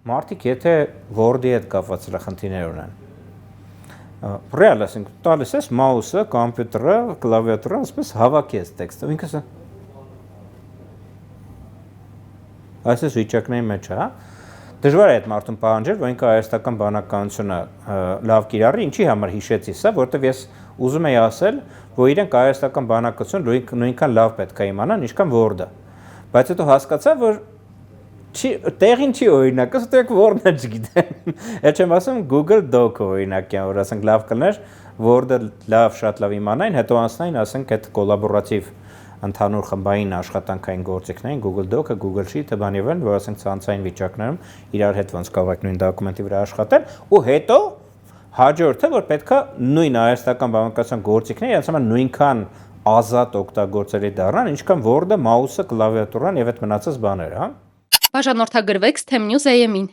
Մարդիկ եթե Word-ի հետ կապված սրա խնդիրներ ունեն, ռեալ ասենք, տալիս ես մաուսը, կոմպյուտերը, կլավիատուրը, ասես հավաքի ես տեքստը, ինքս այսպես վիճակների մեջ է, հա։ Դժվար է այդ մարդուն պահանջել, որ ինքը հայաստական բանականությունը լավ կիրառի, ինչի համար հիշեցի սա, որովհետև ես ուզում եի ասել, որ իրենք հայաստական բանականությունը նույնքան լավ պետք է իմանան, ինչքան Word-ը։ Բայց հետո հասկացա, որ տեղին չի օրինակը, ստեք Word-ը չգիտեմ։ Այդ չեմ ասում Google Doc-ը օրինակյան, որ ասենք լավ կներ, Word-ը շատ լավ իմանային, հետո անցնային, ասենք այդ կոլաբորատիվ ընդհանուր խմբային աշխատանքային գործիքներին, Google Doc-ը, Google Sheet-ը, բան եւ այլն, որ ասենք ցանցային վիճակներում իրար հետ ոնց կարող եք նույն դոկումենտի վրա աշխատել, ու հետո հաջորդը, որ պետքա նույն հայաստական բանականության գործիքները, ասում են նույնքան ազատ օգտագործելի դառնան, ինչքան Word-ը, մաուսը, կլավիատուրան եւ այդ մնացած բաները, հա։ Բաժանորդագրվեք STEM News AM-ին։